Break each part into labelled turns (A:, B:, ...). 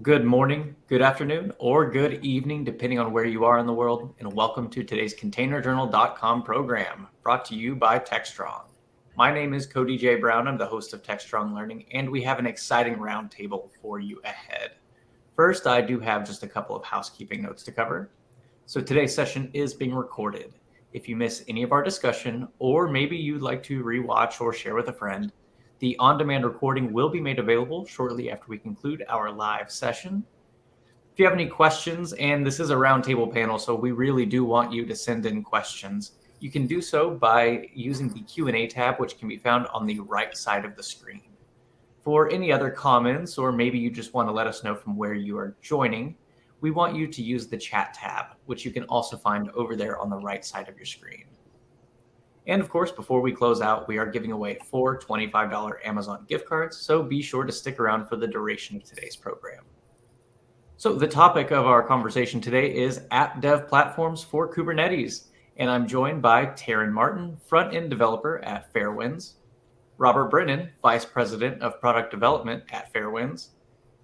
A: Good morning, good afternoon, or good evening, depending on where you are in the world, and welcome to today's ContainerJournal.com program, brought to you by Techstrong. My name is Cody J. Brown. I'm the host of Techstrong Learning, and we have an exciting roundtable for you ahead. First, I do have just a couple of housekeeping notes to cover. So today's session is being recorded. If you miss any of our discussion, or maybe you'd like to rewatch or share with a friend, the on-demand recording will be made available shortly after we conclude our live session. If you have any questions, and this is a roundtable panel, so we really do want you to send in questions, you can do so by using the Q&A tab, which can be found on the right side of the screen. For any other comments, or maybe you just want to let us know from where you are joining, we want you to use the chat tab, which you can also find over there on the right side of your screen. And of course, before we close out, we are giving away 4 $25 Amazon gift cards, so be sure to stick around for the duration of today's program. So the topic of our conversation today is app dev platforms for Kubernetes, and I'm joined by Taryn Martin, front-end developer at Fairwinds, Robert Brennan, vice president of product development at Fairwinds,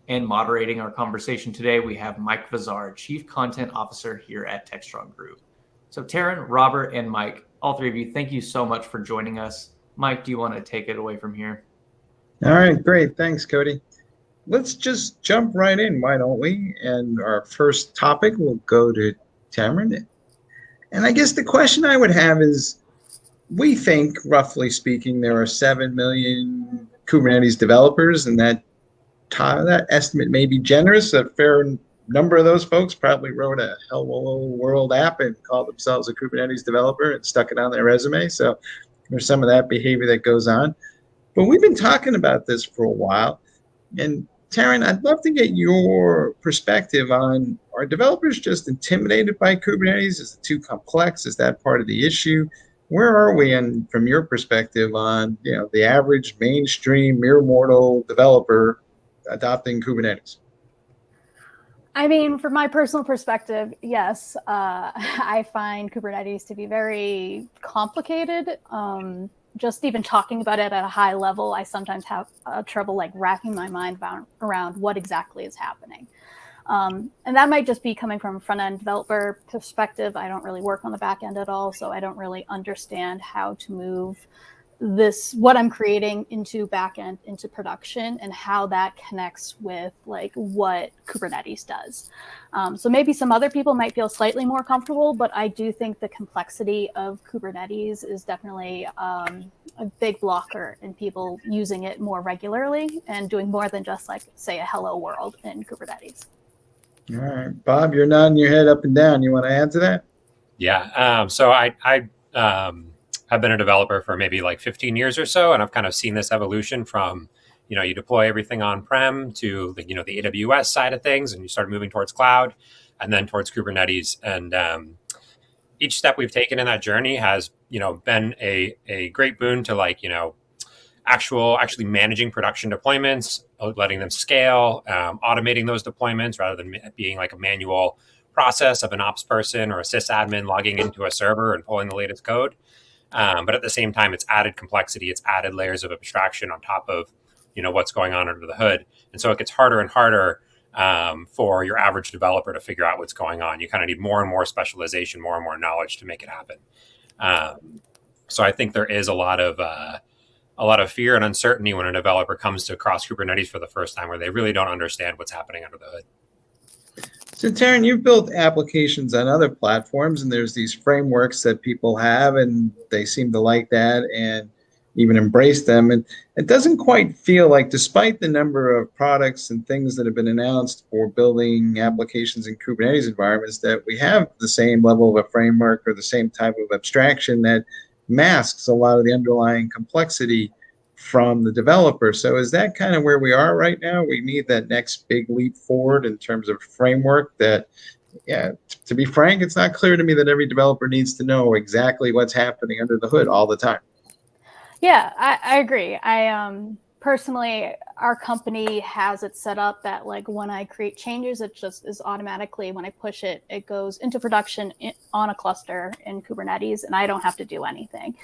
A: and moderating our conversation today, we have Mike Vazar, chief content officer here at Techstrong Group. So Taryn, Robert, and Mike, all three of you, thank you so much for joining us. Mike, do you want to take it away from here?
B: All right, great. Thanks, Cody. Let's just jump right in, why don't we? And our first topic will go to Tamron. And I guess the question I would have is, we think, roughly speaking, there are 7 million Kubernetes developers, and that estimate may be generous. A fair number of those folks probably wrote a Hello World app and called themselves a Kubernetes developer and stuck it on their resume. So there's some of that behavior that goes on. But we've been talking about this for a while. And Taryn, I'd love to get your perspective on, are developers just intimidated by Kubernetes? Is it too complex? Is that part of the issue? Where are we, and from your perspective, on the average mainstream mere mortal developer adopting Kubernetes?
C: I mean, from my personal perspective, yes, I find Kubernetes to be very complicated. Just even talking about it at a high level, I sometimes have trouble wrapping my mind around what exactly is happening. And that might just be coming from a front-end developer perspective. I don't really work on the back end at all, so I don't really understand how to move what I'm creating into backend, into production, and how that connects with what Kubernetes does. So maybe some other people might feel slightly more comfortable, but I do think the complexity of Kubernetes is definitely a big blocker in people using it more regularly and doing more than just say a hello world in Kubernetes.
B: All right, Bob, you're nodding your head up and down. You want to add to that?
D: Yeah. So I've been a developer for maybe 15 years or so, and I've kind of seen this evolution from, you deploy everything on-prem to the AWS side of things, and you start moving towards cloud and then towards Kubernetes. And each step we've taken in that journey has, been a great boon to actually managing production deployments, letting them scale, automating those deployments rather than being a manual process of an ops person or a sysadmin logging into a server and pulling the latest code. But at the same time, it's added complexity, it's added layers of abstraction on top of, what's going on under the hood. And so it gets harder and harder for your average developer to figure out what's going on. You kind of need more and more specialization, more and more knowledge to make it happen. So I think there is a lot of fear and uncertainty when a developer comes to cross Kubernetes for the first time, where they really don't understand what's happening under the hood.
B: So Taryn, you've built applications on other platforms, and there's these frameworks that people have, and they seem to like that and even embrace them. And it doesn't quite feel like, despite the number of products and things that have been announced for building applications in Kubernetes environments, that we have the same level of a framework or the same type of abstraction that masks a lot of the underlying complexity from the developer. So is that kind of where we are right now? We need that next big leap forward in terms of framework that, to be frank, it's not clear to me that every developer needs to know exactly what's happening under the hood all the time.
C: Yeah, I agree. Personally, our company has it set up that when I create changes, it just is automatically, when I push it, it goes into production on a cluster in Kubernetes, and I don't have to do anything.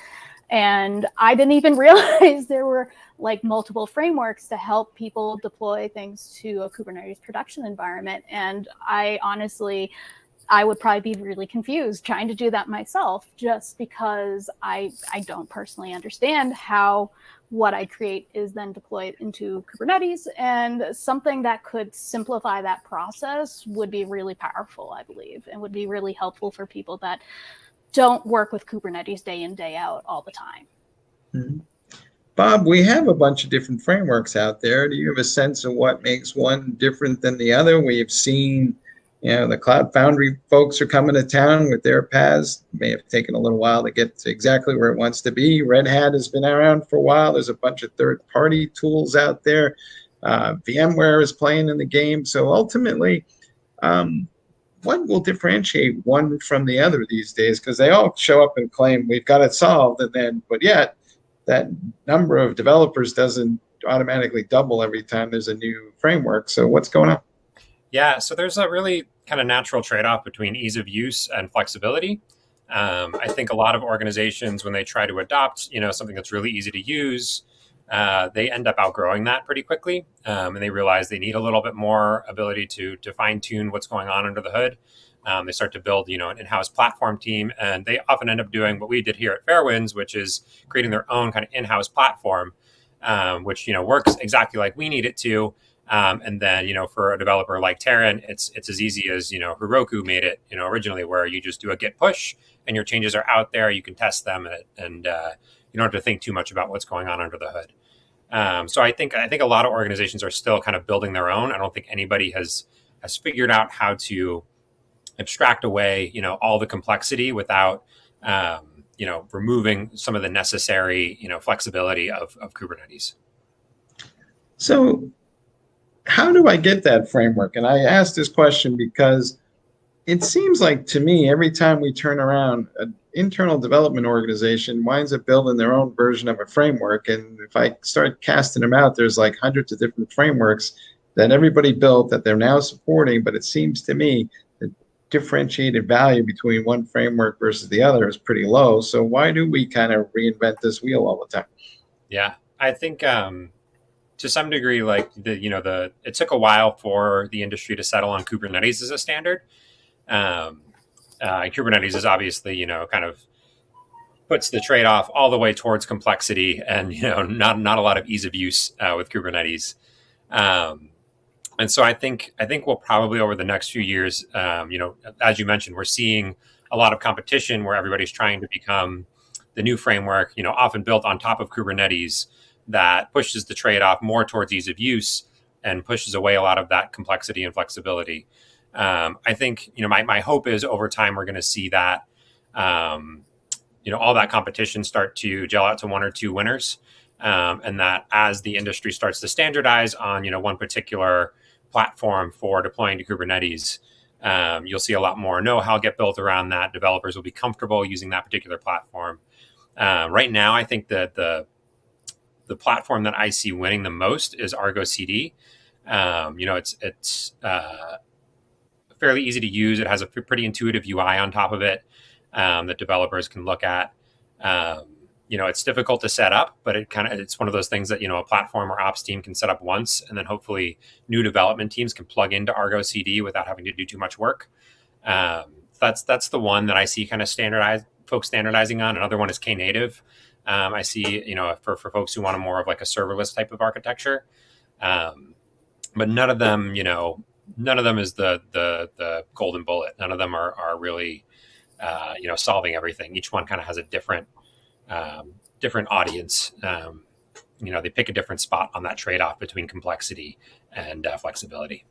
C: And I didn't even realize there were like multiple frameworks to help people deploy things to a Kubernetes production environment. And I would probably be really confused trying to do that myself, just because I don't personally understand how what I create is then deployed into Kubernetes. And something that could simplify that process would be really powerful, I believe, and would be really helpful for people that don't work with Kubernetes day in, day out all the time.
B: Mm-hmm. Bob, we have a bunch of different frameworks out there. Do you have a sense of what makes one different than the other? We've seen, the Cloud Foundry folks are coming to town with their paths. It may have taken a little while to get to exactly where it wants to be. Red Hat has been around for a while. There's a bunch of third-party tools out there. VMware is playing in the game. So ultimately, what will differentiate one from the other these days? Because they all show up and claim we've got it solved, but yet that number of developers doesn't automatically double every time there's a new framework. So what's going on?
D: Yeah, so there's a really kind of natural trade-off between ease of use and flexibility. I think a lot of organizations, when they try to adopt, something that's really easy to use, they end up outgrowing that pretty quickly, and they realize they need a little bit more ability to fine-tune what's going on under the hood. They start to build, an in-house platform team, and they often end up doing what we did here at Fairwinds, which is creating their own kind of in-house platform, which works exactly like we need it to. And then, for a developer like Terran, it's as easy as Heroku made it, originally, where you just do a git push and your changes are out there. You can test them, and you don't have to think too much about what's going on under the hood. So I think a lot of organizations are still kind of building their own. I don't think anybody has figured out how to abstract away, all the complexity without, removing some of the necessary, flexibility of Kubernetes.
B: So how do I get that framework? And I asked this question because it seems like to me, every time we turn around, an internal development organization winds up building their own version of a framework. And if I start casting them out, there's like hundreds of different frameworks that everybody built that they're now supporting. But it seems to me the differentiated value between one framework versus the other is pretty low. So why do we kind of reinvent this wheel all the time?
D: Yeah, I think to some degree, like it took a while for the industry to settle on Kubernetes as a standard. Kubernetes is obviously, kind of puts the trade-off all the way towards complexity and, not a lot of ease of use with Kubernetes. And so I think we'll probably over the next few years, as you mentioned, we're seeing a lot of competition where everybody's trying to become the new framework, often built on top of Kubernetes that pushes the trade-off more towards ease of use and pushes away a lot of that complexity and flexibility. I think, my hope is over time, we're going to see that, all that competition start to gel out to one or two winners. And that as the industry starts to standardize on, one particular platform for deploying to Kubernetes, you'll see a lot more know-how get built around that. Developers will be comfortable using that particular platform. Right now, I think that the platform that I see winning the most is Argo CD. It's fairly easy to use. It has a pretty intuitive UI on top of it that developers can look at. It's difficult to set up, but it's one of those things that, a platform or ops team can set up once, and then hopefully new development teams can plug into Argo CD without having to do too much work. That's the one that I see kind of folks standardizing on. Another one is Knative. I see, for folks who want more of like a serverless type of architecture. But none of them is the golden bullet. None of them are really, solving everything. Each one kind of has a different audience. They pick a different spot on that trade-off between complexity and flexibility.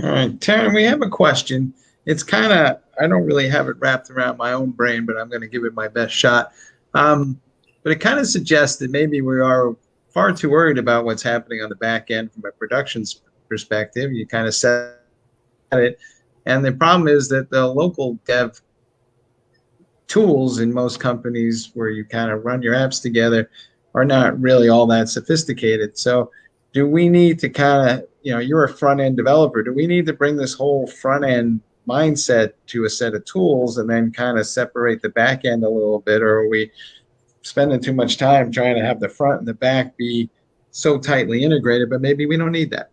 B: All right, Taryn, we have a question. It's kind of, I don't really have it wrapped around my own brain, but I'm going to give it my best shot. But it kind of suggests that maybe we are far too worried about what's happening on the back end from a production perspective. You kind of said it. And the problem is that the local dev tools in most companies where you kind of run your apps together are not really all that sophisticated. So do we need to kind of, you're a front-end developer. Do we need to bring this whole front-end mindset to a set of tools and then kind of separate the back end a little bit? Or are we spending too much time trying to have the front and the back be so tightly integrated, but maybe we don't need that.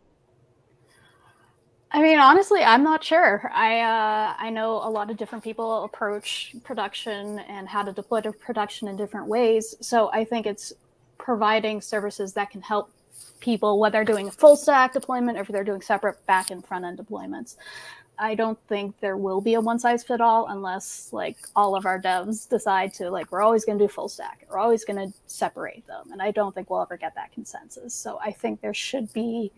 C: I mean, honestly, I'm not sure. I know a lot of different people approach production and how to deploy to production in different ways. So I think it's providing services that can help people, whether they're doing a full stack deployment or if they're doing separate back and front end deployments. I don't think there will be a one size fit all unless like all of our devs decide to like, we're always going to do full stack. We're always going to separate them. And I don't think we'll ever get that consensus. So I think there should be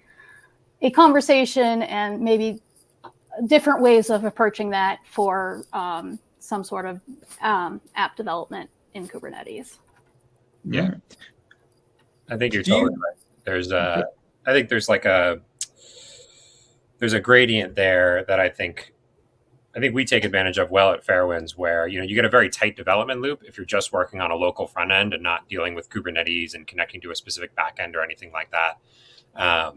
C: a conversation and maybe different ways of approaching that for some sort of app development in Kubernetes.
D: Yeah, I think you're totally right. There's I think there's like there's a gradient there that I think we take advantage of well at Fairwinds, where you get a very tight development loop if you're just working on a local front end and not dealing with Kubernetes and connecting to a specific back end or anything like that.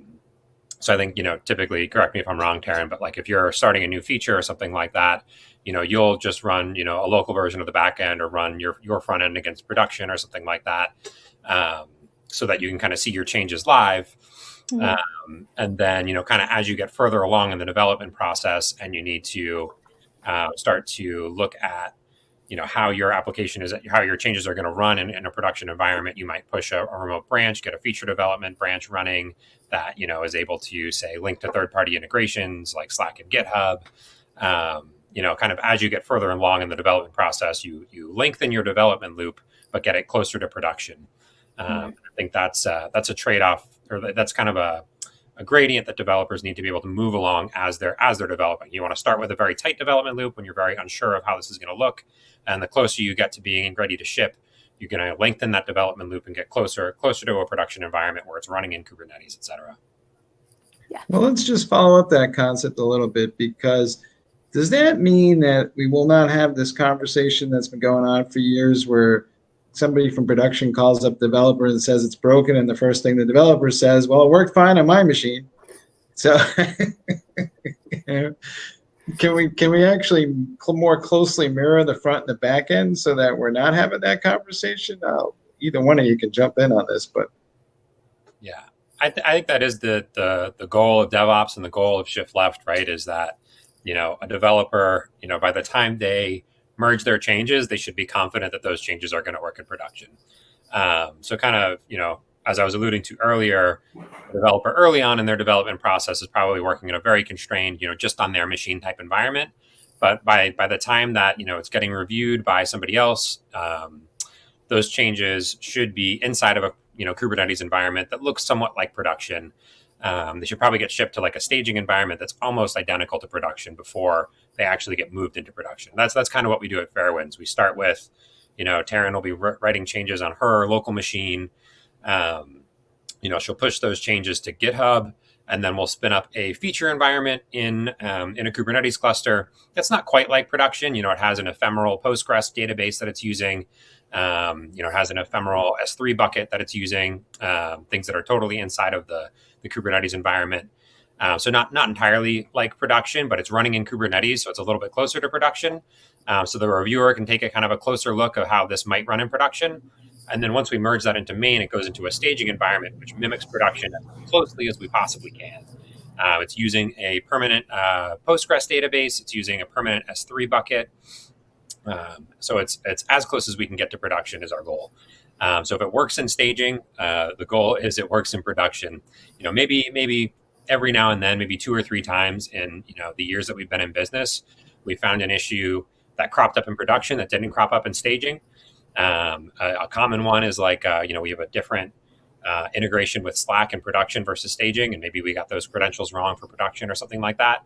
D: So I think, typically, correct me if I'm wrong, Taryn, but like if you're starting a new feature or something like that, you'll just run, a local version of the back end or run your front end against production or something like that, so that you can kind of see your changes live. Mm-hmm. And then, kind of as you get further along in the development process and you need to start to look at, how your application is, how your changes are going to run in a production environment, you might push a remote branch, get a feature development branch running that, is able to say link to third-party integrations like Slack and GitHub. Kind of as you get further along in the development process, you lengthen your development loop, but get it closer to production. I think that's a trade-off, or that's kind of a gradient that developers need to be able to move along as they're developing. You want to start with a very tight development loop when you're very unsure of how this is going to look, and the closer you get to being ready to ship, you're going to lengthen that development loop and get closer to a production environment where it's running in Kubernetes, et cetera.
C: Yeah.
B: Well, let's just follow up that concept a little bit, because does that mean that we will not have this conversation that's been going on for years where somebody from production calls up the developer and says it's broken, and the first thing the developer says, well, it worked fine on my machine. So can we actually more closely mirror the front and the back end so that we're not having that conversation? Either one of you can jump in on this, but
D: yeah, I think that is the goal of DevOps and the goal of Shift Left, right? Is that a developer, by the time they merge their changes, they should be confident that those changes are going to work in production. So kind of, as I was alluding to earlier, a developer early on in their development process is probably working in a very constrained, just on their machine type environment. But by the time that, it's getting reviewed by somebody else, those changes should be inside of a, Kubernetes environment that looks somewhat like production. They should probably get shipped to like a staging environment that's almost identical to production before they actually get moved into production. That's kind of what we do at Fairwinds. We start with, Taryn will be writing changes on her local machine. She'll push those changes to GitHub, and then we'll spin up a feature environment in a Kubernetes cluster. That's not quite like production. It has an ephemeral Postgres database that it's using. It has an ephemeral S3 bucket that it's using, things that are totally inside of the Kubernetes environment. So not entirely like production, but it's running in Kubernetes, so it's a little bit closer to production. So the reviewer can take a kind of a closer look of how this might run in production. And then once we merge that into main, it goes into a staging environment, which mimics production as closely as we possibly can. It's using a permanent Postgres database. It's using a permanent S3 bucket. So it's as close as we can get to production is our goal. So if it works in staging, the goal is it works in production. Maybe every now and then, maybe 2 or 3 times in the years that we've been in business, we found an issue that cropped up in production that didn't crop up in staging. A common one is like we have a different integration with Slack in production versus staging, and maybe we got those credentials wrong for production or something like that.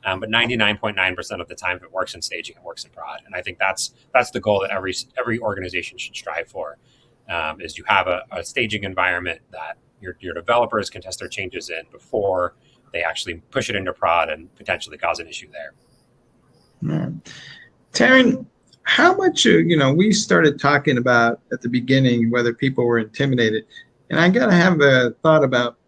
D: But 99.9% of the time, if it works in staging, it works in prod. And I think that's the goal that every organization should strive for, is you have a staging environment that your developers can test their changes in before they actually push it into prod and potentially cause an issue there.
B: Taryn, how much, we started talking about at the beginning whether people were intimidated. And I got to have a thought about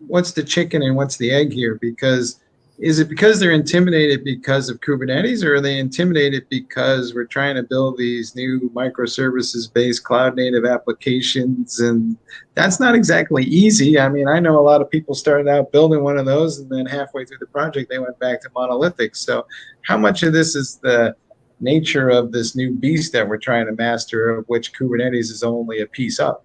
B: what's the chicken and what's the egg here, because Is it because they're intimidated because of Kubernetes, or are they intimidated because we're trying to build these new microservices-based cloud-native applications? And that's not exactly easy. I mean, I know a lot of people started out building one of those, and then halfway through the project, they went back to monolithic. So how much of this is the nature of this new beast that we're trying to master, of which Kubernetes is only a piece of?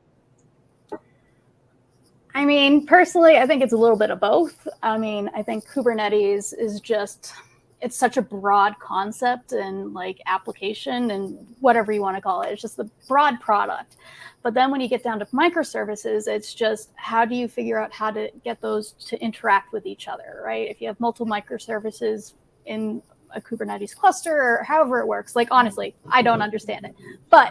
C: I mean, personally, I think it's a little bit of both. I mean, I think Kubernetes is just, it's such a broad concept and like application and whatever you want to call it. It's just the broad product. But then when you get down to microservices, it's just how do you figure out how to get those to interact with each other, right? If you have multiple microservices in a Kubernetes cluster or however it works, like honestly, I don't understand it. But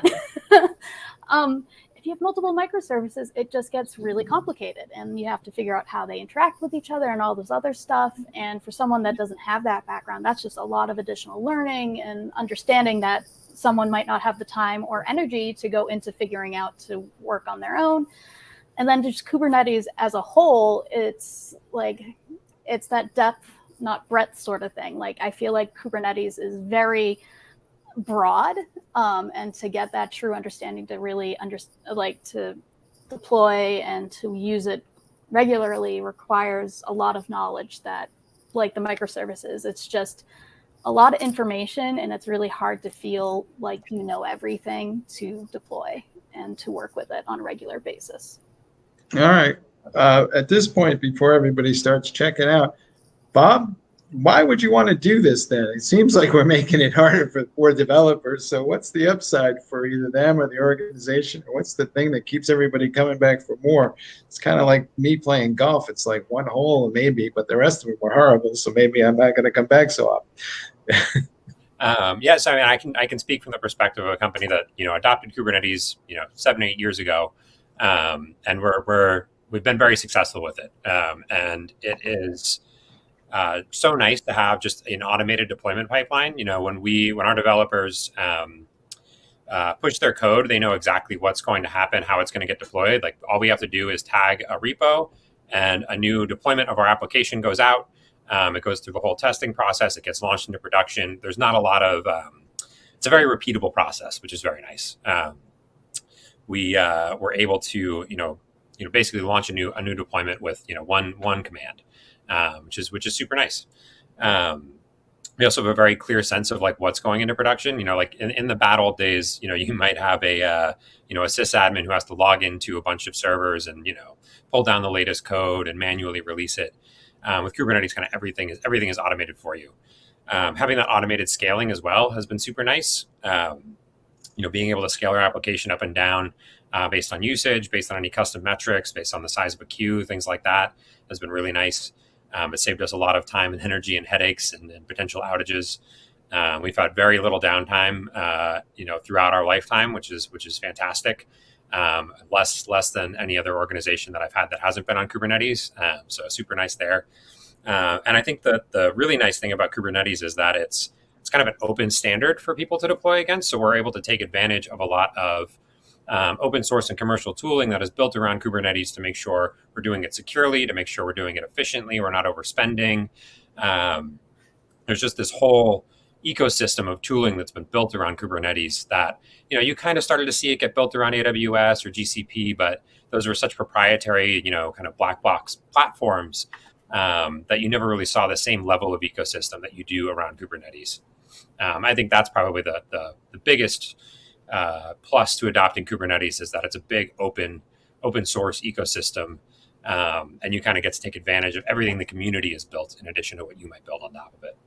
C: if you have multiple microservices, it just gets really complicated and you have to figure out how they interact with each other and all this other stuff. And for someone that doesn't have that background, that's just a lot of additional learning and understanding that someone might not have the time or energy to go into figuring out to work on their own. And then just Kubernetes as a whole, it's like, it's that depth, not breadth sort of thing. Like, I feel like Kubernetes is very broad, and to get that true understanding to really to deploy and to use it regularly requires a lot of knowledge that, like the microservices, it's just a lot of information and it's really hard to feel like you know everything to deploy and to work with it on a regular basis.
B: All right. At this point, before everybody starts checking out, Bob, why would you want to do this then? It seems like we're making it harder for developers. So what's the upside for either them or the organization? Or what's the thing that keeps everybody coming back for more? It's kind of like me playing golf. It's like one hole maybe, but the rest of them were horrible. So maybe I'm not going to come back so often.
D: Yes, I mean, I can speak from the perspective of a company that, adopted Kubernetes, 7, 8 years ago. And we've been very successful with it. And it is so nice to have just an automated deployment pipeline. When our developers push their code, they know exactly what's going to happen, how it's going to get deployed. Like, all we have to do is tag a repo and a new deployment of our application goes out. It goes through the whole testing process. It gets launched into production. There's not a lot of, it's a very repeatable process, which is very nice. We were able to, basically launch a new deployment with, one command. Which is super nice. We also have a very clear sense of like what's going into production. Like in the bad old days, you might have a sysadmin who has to log into a bunch of servers and pull down the latest code and manually release it. With Kubernetes, kind of everything is automated for you. Having that automated scaling as well has been super nice. Being able to scale our application up and down based on usage, based on any custom metrics, based on the size of a queue, things like that has been really nice. It saved us a lot of time and energy and headaches and potential outages. We've had very little downtime, throughout our lifetime, which is fantastic. Less than any other organization that I've had that hasn't been on Kubernetes. So super nice there. And I think the really nice thing about Kubernetes is that it's kind of an open standard for people to deploy against. So we're able to take advantage of a lot of open source and commercial tooling that is built around Kubernetes to make sure we're doing it securely, to make sure we're doing it efficiently, we're not overspending. There's just this whole ecosystem of tooling that's been built around Kubernetes that, you kind of started to see it get built around AWS or GCP, but those were such proprietary, kind of black box platforms that you never really saw the same level of ecosystem that you do around Kubernetes. I think that's probably the biggest plus to adopting Kubernetes is that it's a big open source ecosystem, and you kind of get to take advantage of everything the community has built in addition to what you might build on top of it.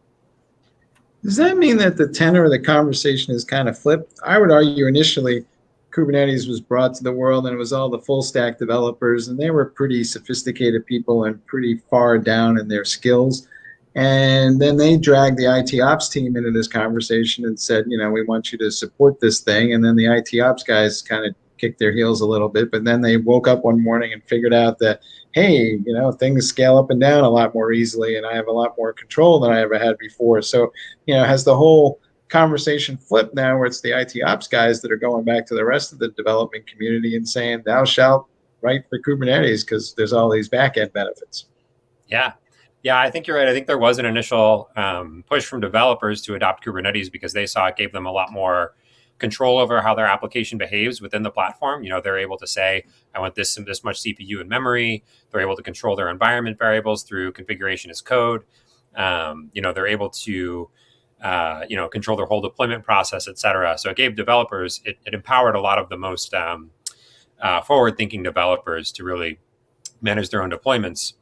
B: Does that mean that the tenor of the conversation is kind of flipped? I would argue initially Kubernetes was brought to the world and it was all the full stack developers, and they were pretty sophisticated people and pretty far down in their skills. And then they dragged the IT ops team into this conversation and said, we want you to support this thing. And then the IT ops guys kind of kicked their heels a little bit, but then they woke up one morning and figured out that, hey, things scale up and down a lot more easily, and I have a lot more control than I ever had before. So, has the whole conversation flipped now where it's the IT ops guys that are going back to the rest of the development community and saying, thou shalt write for Kubernetes because there's all these back-end benefits.
D: Yeah. Yeah, I think you're right. I think there was an initial push from developers to adopt Kubernetes because they saw it gave them a lot more control over how their application behaves within the platform. They're able to say, I want this much CPU and memory. They're able to control their environment variables through configuration as code. They're able to control their whole deployment process, et cetera. So it gave developers, it empowered a lot of the most forward-thinking developers to really manage their own deployments.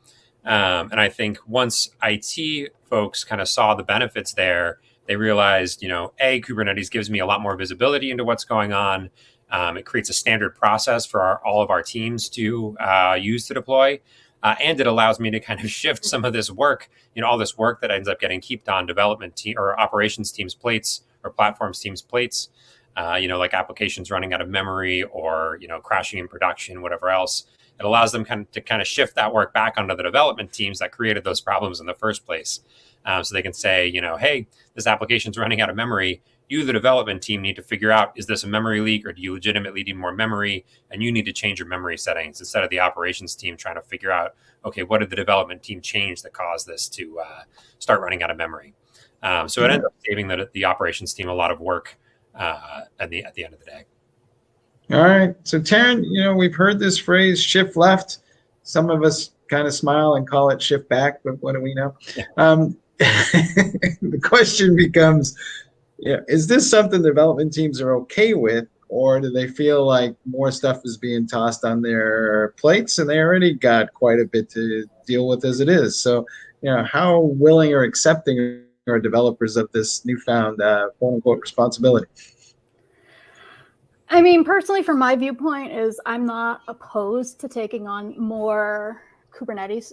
D: And I think once IT folks kind of saw the benefits there, they realized, Kubernetes gives me a lot more visibility into what's going on. It creates a standard process for all of our teams to use to deploy. And it allows me to kind of shift some of this work, all this work that ends up getting kept on development team or operations teams' plates or platforms teams' plates, like applications running out of memory or, crashing in production, whatever else. It allows them to kind of shift that work back onto the development teams that created those problems in the first place. So they can say, hey, this application's running out of memory. You, the development team, need to figure out, is this a memory leak or do you legitimately need more memory? And you need to change your memory settings instead of the operations team trying to figure out, okay, what did the development team change that caused this to start running out of memory? So it ends up saving the operations team a lot of work at the end of the day.
B: All right. So, Taryn, we've heard this phrase shift left. Some of us kind of smile and call it shift back, but what do we know? Yeah. The question becomes, is this something development teams are okay with, or do they feel like more stuff is being tossed on their plates and they already got quite a bit to deal with as it is? So, how willing or accepting are developers of this newfound quote unquote responsibility?
C: I mean, personally, from my viewpoint, is I'm not opposed to taking on more Kubernetes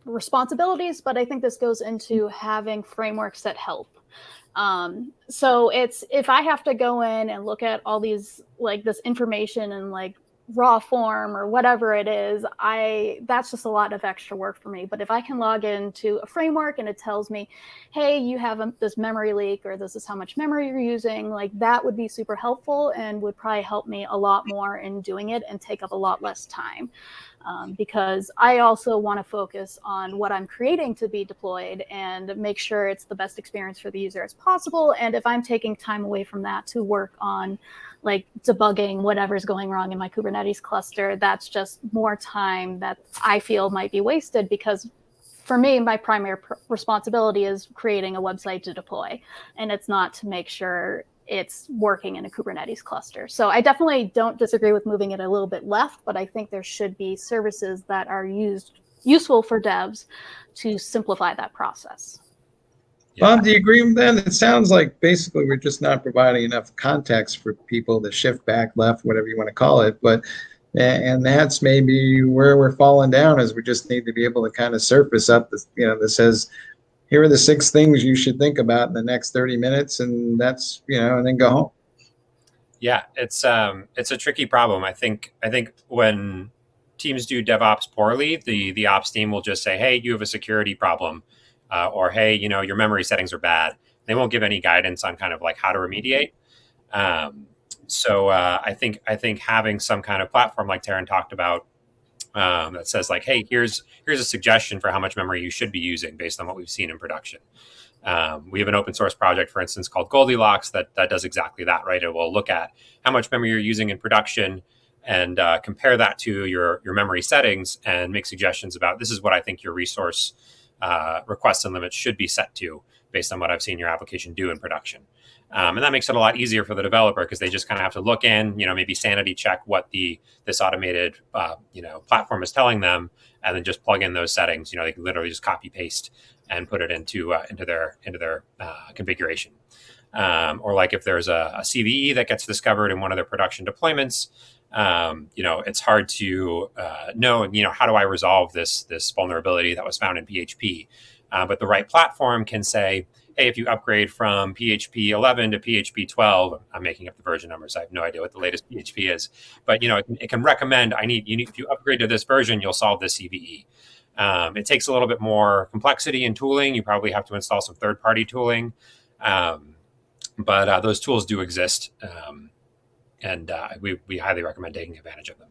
C: responsibilities, but I think this goes into having frameworks that help. So it's, if I have to go in and look at all these, like this information and like raw form or whatever it is, that's just a lot of extra work for me. But if I can log into a framework and it tells me, hey, you have this memory leak, or this is how much memory you're using, like that would be super helpful and would probably help me a lot more in doing it and take up a lot less time. Because I also want to focus on what I'm creating to be deployed and make sure it's the best experience for the user as possible. And if I'm taking time away from that to work on like debugging whatever's going wrong in my Kubernetes cluster, that's just more time that I feel might be wasted, because for me, my primary responsibility is creating a website to deploy, and it's not to make sure it's working in a Kubernetes cluster. So I definitely don't disagree with moving it a little bit left, but I think there should be services that are useful for devs to simplify that process.
B: Yeah. Bob, do you agree with that? It sounds like basically we're just not providing enough context for people to shift back, left, whatever you want to call it. And that's maybe where we're falling down, is we just need to be able to kind of surface up this, that says, here are the 6 things you should think about in the next 30 minutes, and that's, and then go home.
D: Yeah, it's a tricky problem. I think when teams do DevOps poorly, the ops team will just say, hey, you have a security problem. Or, hey, your memory settings are bad. They won't give any guidance on kind of like how to remediate. So I think having some kind of platform like Taryn talked about that says like, hey, here's a suggestion for how much memory you should be using based on what we've seen in production. We have an open source project, for instance, called Goldilocks that does exactly that, right? It will look at how much memory you're using in production and compare that to your memory settings and make suggestions about, this is what I think your resource requests and limits should be set to based on what I've seen your application do in production. And that makes it a lot easier for the developer, because they just kind of have to look in, maybe sanity check what this automated, platform is telling them, and then just plug in those settings. They can literally just copy paste and put it into their configuration. Or like if there's a CVE that gets discovered in one of their production deployments, it's hard to know, how do I resolve this vulnerability that was found in PHP? But the right platform can say, hey, if you upgrade from PHP 11 to PHP 12, I'm making up the version numbers. I have no idea what the latest PHP is, but it can recommend, if you upgrade to this version, you'll solve this CVE. It takes a little bit more complexity in tooling. You probably have to install some third-party tooling, but those tools do exist. And we highly recommend taking advantage of them.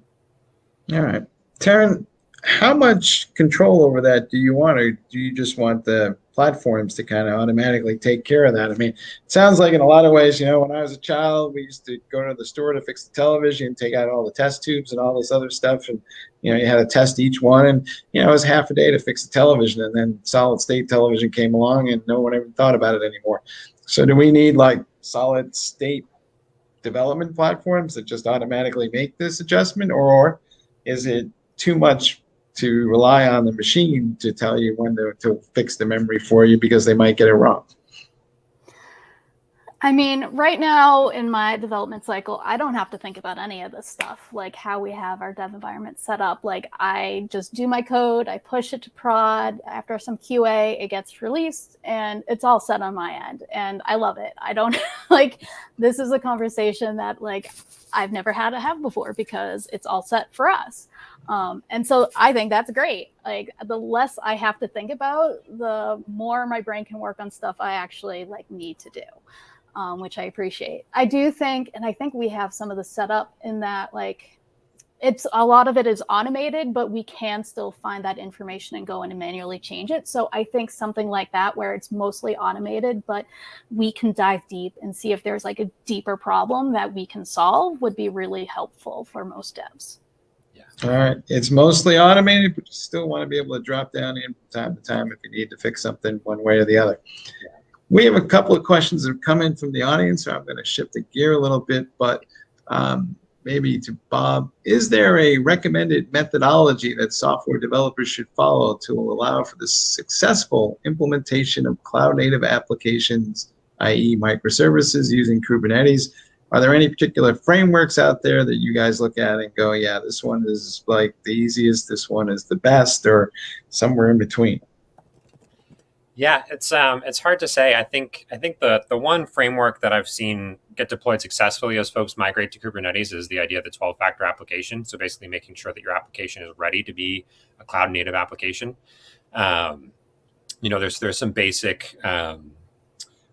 B: All right. Taryn, how much control over that do you want, or do you just want the platforms to kind of automatically take care of that? I mean, it sounds like in a lot of ways, when I was a child, we used to go to the store to fix the television and take out all the test tubes and all this other stuff. And, you had to test each one. And, it was half a day to fix the television. And then solid state television came along and no one ever thought about it anymore. So do we need like solid state development platforms that just automatically make this adjustment, or is it too much to rely on the machine to tell you when to fix the memory for you because they might get it wrong?
C: I mean, right now in my development cycle, I don't have to think about any of this stuff, like how we have our dev environment set up. Like I just do my code, I push it to prod. After some QA, it gets released and it's all set on my end. And I love it. I don't this is a conversation that I've never had to have before because it's all set for us. And so I think that's great. Like the less I have to think about, the more my brain can work on stuff I actually need to do. Which I appreciate. I do think, and I think we have some of the setup in that it's a lot of it is automated, but we can still find that information and go in and manually change it. So I think something like that, where it's mostly automated, but we can dive deep and see if there's a deeper problem that we can solve, would be really helpful for most devs.
B: All right. It's mostly automated, but you still want to be able to drop down in from time to time if you need to fix something one way or the other. We have a couple of questions that have come in from the audience, so I'm going to shift the gear a little bit, but maybe to Bob. Is there a recommended methodology that software developers should follow to allow for the successful implementation of cloud-native applications, i.e. microservices using Kubernetes? Are there any particular frameworks out there that you guys look at and go, yeah, this one is the easiest, this one is the best, or somewhere in between?
D: Yeah, it's hard to say. I think the one framework that I've seen get deployed successfully as folks migrate to Kubernetes is the idea of the 12-factor application. So basically making sure that your application is ready to be a cloud native application. There's some basic.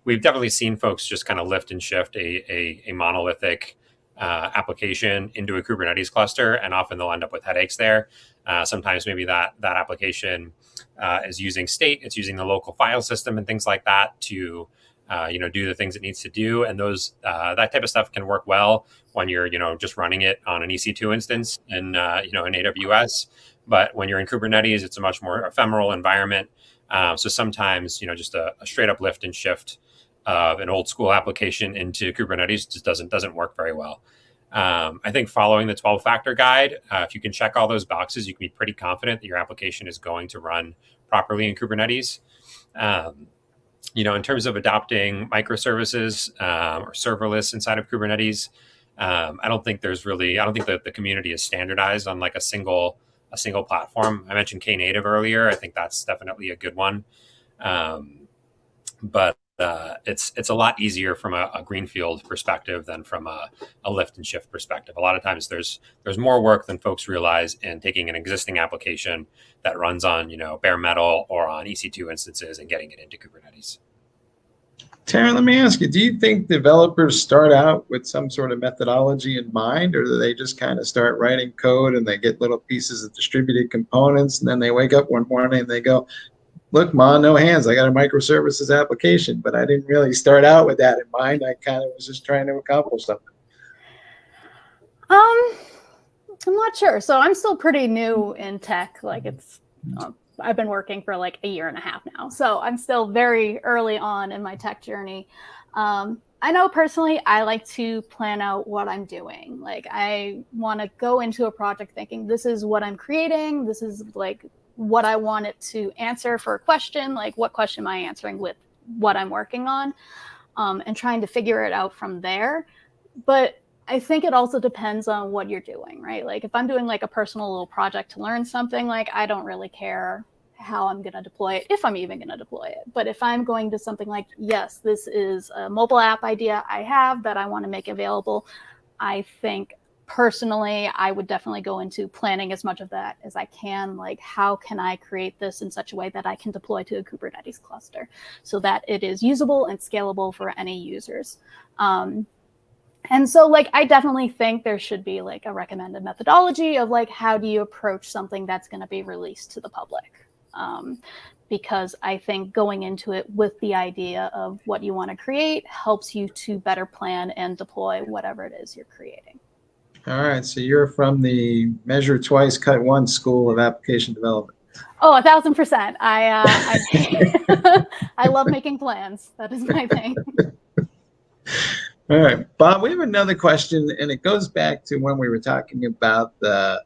D: We've definitely seen folks just kind of lift and shift a monolithic application into a Kubernetes cluster, and often they'll end up with headaches there. Sometimes maybe that application is using state, it's using the local file system and things like that to do the things it needs to do, and those that type of stuff can work well when you're just running it on an EC2 instance in AWS. But when you're in Kubernetes, it's a much more ephemeral environment. So sometimes just a straight up lift and shift of an old school application into Kubernetes just doesn't work very well. I think following the 12-factor guide, if you can check all those boxes, you can be pretty confident that your application is going to run properly in Kubernetes. In terms of adopting microservices or serverless inside of Kubernetes, I don't think that the community is standardized on a single platform. I mentioned Knative earlier. I think that's definitely a good one. But it's a lot easier from a greenfield perspective than from a lift and shift perspective. A lot of times there's more work than folks realize in taking an existing application that runs on bare metal or on EC2 instances and getting it into Kubernetes.
B: Taryn, let me ask you, do you think developers start out with some sort of methodology in mind, or do they just kind of start writing code and they get little pieces of distributed components, and then they wake up one morning and they go, look, Ma, no hands, I got a microservices application, but I didn't really start out with that in mind. I kind of was just trying to accomplish something.
C: I'm not sure. So I'm still pretty new in tech. I've been working for a year and a half now. So I'm still very early on in my tech journey. I know personally, I like to plan out what I'm doing. I want to go into a project thinking, this is what I'm creating. This is what I want it to answer for a question. What question am I answering with what I'm working on? And trying to figure it out from there. But I think it also depends on what you're doing, right? If I'm doing a personal little project to learn something, I don't really care how I'm going to deploy it, if I'm even going to deploy it. But if I'm going to something yes, this is a mobile app idea I have that I want to make available, I think personally, I would definitely go into planning as much of that as I can. How can I create this in such a way that I can deploy to a Kubernetes cluster so that it is usable and scalable for any users? And so like, I definitely think there should be like a recommended methodology of like, how do you approach something that's going to be released to the public? Because I think going into it with the idea of what you want to create helps you to better plan and deploy whatever it is you're creating.
B: All right, so you're from the measure twice, cut once school of application development.
C: Oh, 1,000%. I love making plans. That is my thing.
B: All right, Bob, we have another question, and it goes back to when we were talking about the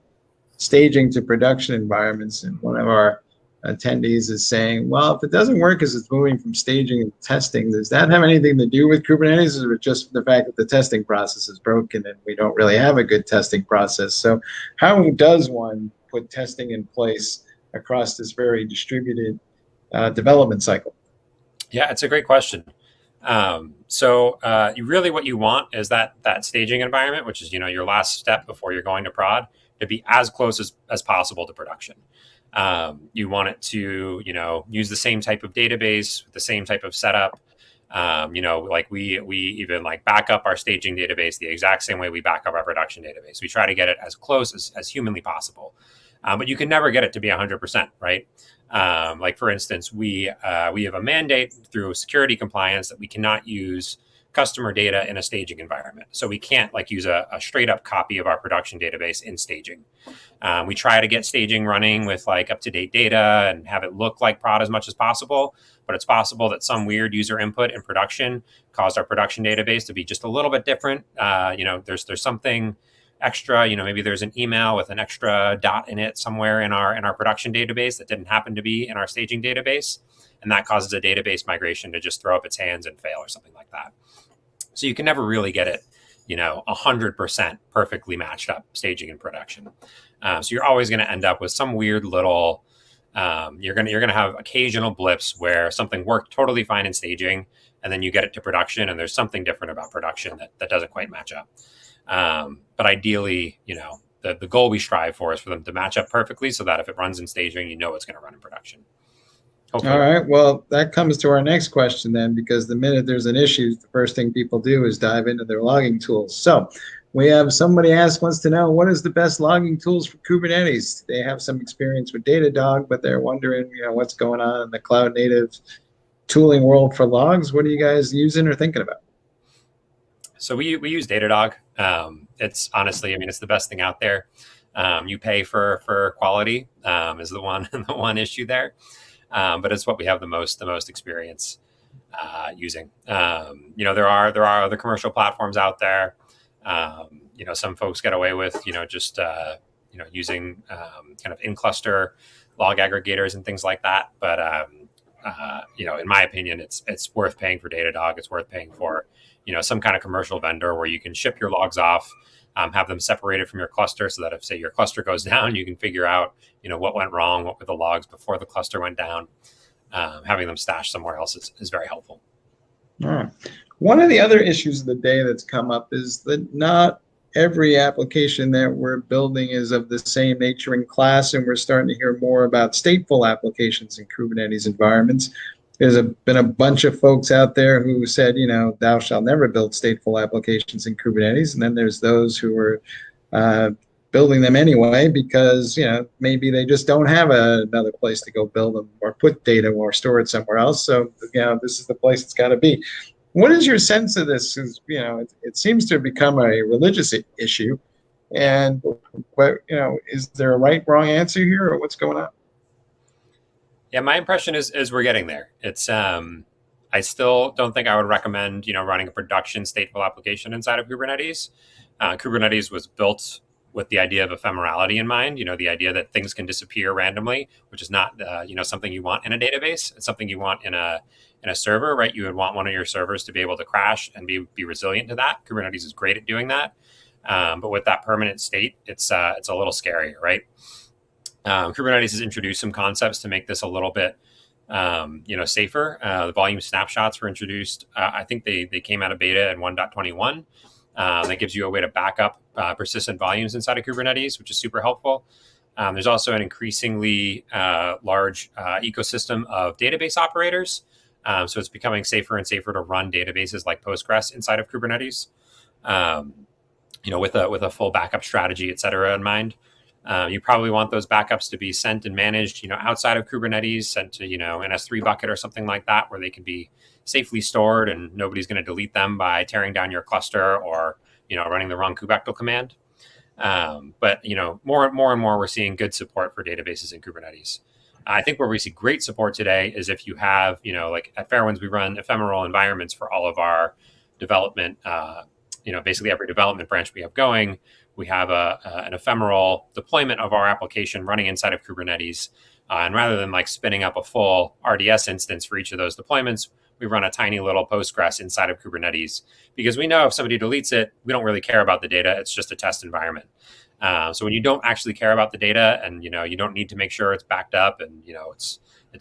B: staging to production environments, and one of our attendees is saying, well, if it doesn't work as it's moving from staging and testing, does that have anything to do with Kubernetes, or just the fact that the testing process is broken and we don't really have a good testing process? So how does one put testing in place across this very distributed development cycle?
D: Yeah, it's a great question. So really what you want is that staging environment, which is, your last step before you're going to prod, to be as close as possible to production. You want it to, use the same type of database, the same type of setup. Like we even like back up our staging database the exact same way we back up our production database. We try to get it as close as humanly possible. But you can never get it to be 100%, right? Like for instance, we have a mandate through security compliance that we cannot use customer data in a staging environment. So we can't like use a straight up copy of our production database in staging. We try to get staging running with like up-to-date data and have it look like prod as much as possible, but it's possible that some weird user input in production caused our production database to be just a little bit different. There's something extra, maybe there's an email with an extra dot in it somewhere in our production database that didn't happen to be in our staging database. And that causes a database migration to just throw up its hands and fail or something like that. So you can never really get it, 100% perfectly matched up staging and production. So you're always going to end up with some weird little, you're going to have occasional blips where something worked totally fine in staging, and then you get it to production and there's something different about production that doesn't quite match up. But ideally, the goal we strive for is for them to match up perfectly so that if it runs in staging, it's going to run in production. Hopefully.
B: All right. Well, that comes to our next question then, because the minute there's an issue, the first thing people do is dive into their logging tools. So we have somebody wants to know, what is the best logging tools for Kubernetes? They have some experience with Datadog, but they're wondering, what's going on in the cloud native tooling world for logs. What are you guys using or thinking about?
D: So we use Datadog. It's honestly, it's the best thing out there. You pay for quality is the one issue there. But it's what we have the most experience using. There are other commercial platforms out there. Some folks get away with just using kind of in cluster log aggregators and things like that. But in my opinion, it's worth paying for Datadog. It's worth paying for some kind of commercial vendor where you can ship your logs off. Have them separated from your cluster so that if, say, your cluster goes down, you can figure out, what went wrong, what were the logs before the cluster went down. Having them stashed somewhere else is very helpful.
B: All right. One of the other issues of the day that's come up is that not every application that we're building is of the same nature and class, and we're starting to hear more about stateful applications in Kubernetes environments. There's been a bunch of folks out there who said, thou shalt never build stateful applications in Kubernetes. And then there's those who are building them anyway because, maybe they just don't have another place to go build them or put data or store it somewhere else. So, this is the place it's got to be. What is your sense of this? It seems to have become a religious issue. And, is there a right, wrong answer here, or what's going on?
D: Yeah, my impression is we're getting there. It's I still don't think I would recommend running a production stateful application inside of Kubernetes. Kubernetes was built with the idea of ephemerality in mind. The idea that things can disappear randomly, which is not something you want in a database. It's something you want in a server, right? You would want one of your servers to be able to crash and be resilient to that. Kubernetes is great at doing that, but with that permanent state, it's a little scary, right? Kubernetes has introduced some concepts to make this a little bit, safer. The volume snapshots were introduced. I think they came out of beta in 1.21. That gives you a way to back up persistent volumes inside of Kubernetes, which is super helpful. There's also an increasingly large ecosystem of database operators. So it's becoming safer and safer to run databases like Postgres inside of Kubernetes. with a full backup strategy, et cetera, in mind. You probably want those backups to be sent and managed, outside of Kubernetes, sent to, an S3 bucket or something like that, where they can be safely stored and nobody's going to delete them by tearing down your cluster or, running the wrong kubectl command. But more and more, we're seeing good support for databases in Kubernetes. I think where we see great support today is if you have, like at Fairwinds, we run ephemeral environments for all of our development. Basically every development branch we have going, we have an ephemeral deployment of our application running inside of Kubernetes. And rather than like spinning up a full RDS instance for each of those deployments, we run a tiny little Postgres inside of Kubernetes, because we know if somebody deletes it, we don't really care about the data. It's just a test environment. So when you don't actually care about the data, and you don't need to make sure it's backed up and it's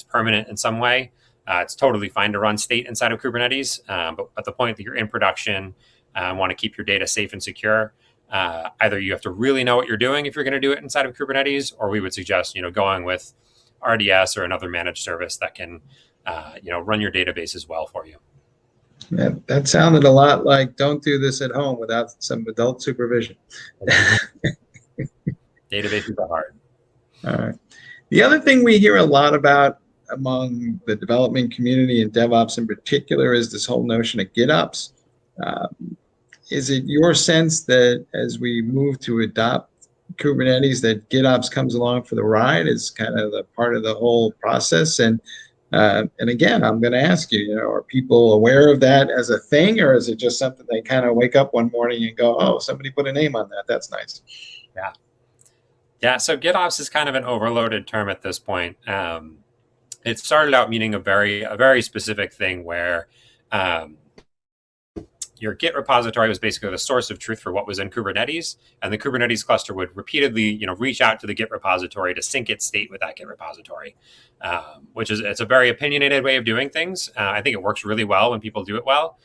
D: permanent in some way, it's totally fine to run state inside of Kubernetes. But at the point that you're in production, want to keep your data safe and secure, either you have to really know what you're doing if you're going to do it inside of Kubernetes, or we would suggest going with RDS or another managed service that can run your database as well for you.
B: That sounded a lot like don't do this at home without some adult supervision.
D: Databases are hard.
B: All right. The other thing we hear a lot about among the development community and DevOps in particular is this whole notion of GitOps. Is it your sense that as we move to adopt Kubernetes, that GitOps comes along for the ride as kind of the part of the whole process? And again, I'm going to ask you, are people aware of that as a thing, or is it just something they kind of wake up one morning and go, oh, somebody put a name on that? That's nice.
D: Yeah. So GitOps is kind of an overloaded term at this point. It started out meaning a very specific thing where your Git repository was basically the source of truth for what was in Kubernetes, and the Kubernetes cluster would repeatedly, reach out to the Git repository to sync its state with that Git repository, it's a very opinionated way of doing things. I think it works really well when people do it well.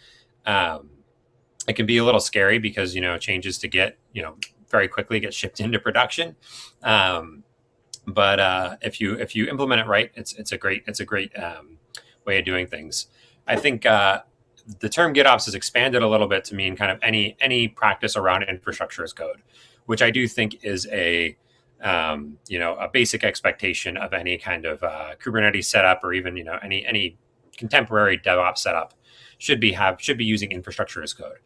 D: It can be a little scary because changes to Git, very quickly get shipped into production. But if you implement it right, it's a great way of doing things. I think the term GitOps has expanded a little bit to mean kind of any practice around infrastructure as code, which I do think is a basic expectation of any kind of Kubernetes setup, or even any contemporary DevOps setup should be using infrastructure as code.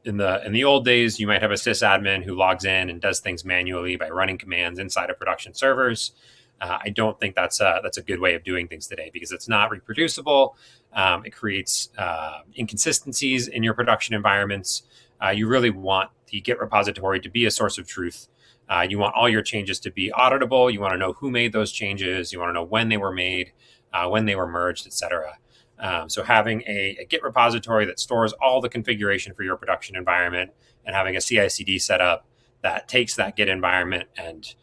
D: In the old days, you might have a sysadmin who logs in and does things manually by running commands inside of production servers. I don't think that's a good way of doing things today, because it's not reproducible. It creates inconsistencies in your production environments. You really want the Git repository to be a source of truth. You want all your changes to be auditable. You want to know who made those changes. You want to know when they were made, when they were merged, etc. So having a Git repository that stores all the configuration for your production environment, and having a CI/CD setup that takes that Git environment and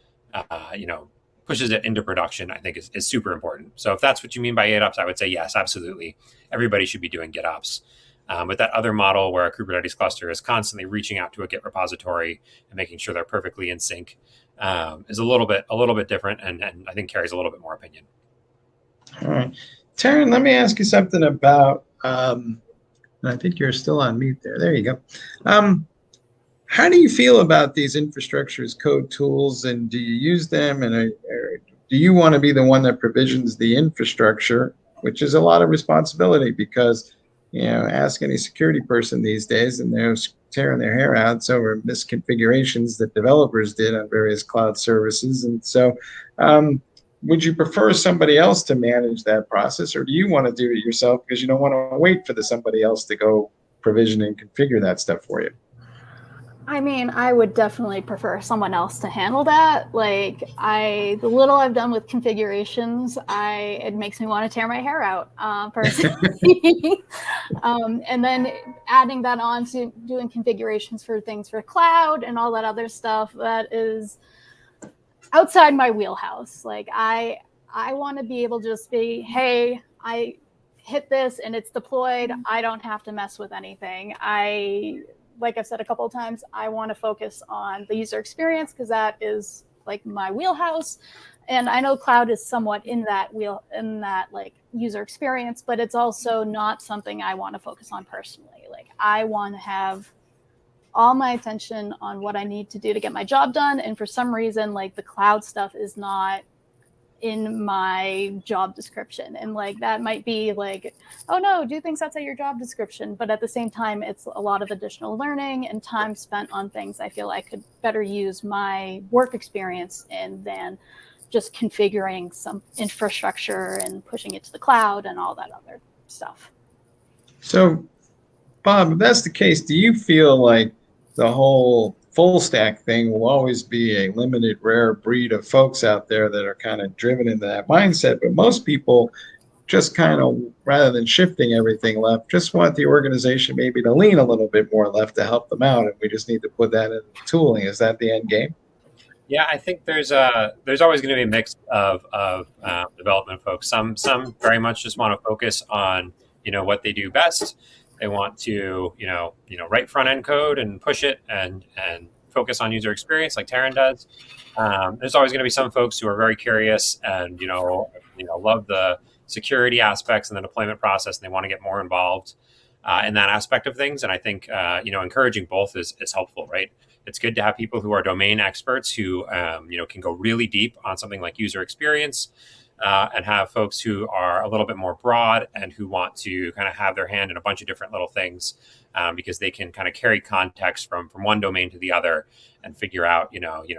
D: pushes it into production, I think is super important. So if that's what you mean by GitOps, I would say yes, absolutely. Everybody should be doing GitOps. But that other model where a Kubernetes cluster is constantly reaching out to a Git repository and making sure they're perfectly in sync is a little bit different, and I think carries a little bit more opinion.
B: All right. Taryn, let me ask you something about, and I think you're still on mute there. There you go. How do you feel about these infrastructure as code tools, and do you use them, and do you want to be the one that provisions the infrastructure, which is a lot of responsibility, because ask any security person these days and they're tearing their hair out over misconfigurations that developers did on various cloud services. And so would you prefer somebody else to manage that process, or do you want to do it yourself because you don't want to wait for somebody else to go provision and configure that stuff for you?
C: I mean, I would definitely prefer someone else to handle that. Like, the little I've done with configurations, it makes me want to tear my hair out, personally. And then adding that on to doing configurations for things for cloud and all that other stuff, that is outside my wheelhouse. Like, I want to be able to just be, hey, I hit this and it's deployed. I don't have to mess with anything. Like I've said a couple of times, I want to focus on the user experience because that is like my wheelhouse. and I know cloud is somewhat in that like user experience, but it's also not something I want to focus on personally. Like I want to have all my attention on what I need to do to get my job done. And for some reason, like the cloud stuff is not in my job description. And like that might be like, oh no, do things outside your job description. But at the same time, it's a lot of additional learning and time spent on things I feel I could better use my work experience in than just configuring some infrastructure and pushing it to the cloud and all that other stuff.
B: So, Bob, if that's the case, do you feel like the whole full stack thing will always be a limited, rare breed of folks out there that are kind of driven into that mindset? But most people just kind of, rather than shifting everything left, just want the organization maybe to lean a little bit more left to help them out. And we just need to put that in the tooling. Is that the end game?
D: Yeah, I think there's always going to be a mix of development folks. Some very much just want to focus on what they do best. They want to write front end code and push it and focus on user experience like Taryn does. There's always going to be some folks who are very curious and love the security aspects and the deployment process, and they want to get more involved in that aspect of things. And I think encouraging both is helpful, right? It's good to have people who are domain experts who can go really deep on something like user experience, and have folks who are a little bit more broad and who want to kind of have their hand in a bunch of different little things, because they can kind of carry context from one domain to the other and figure out,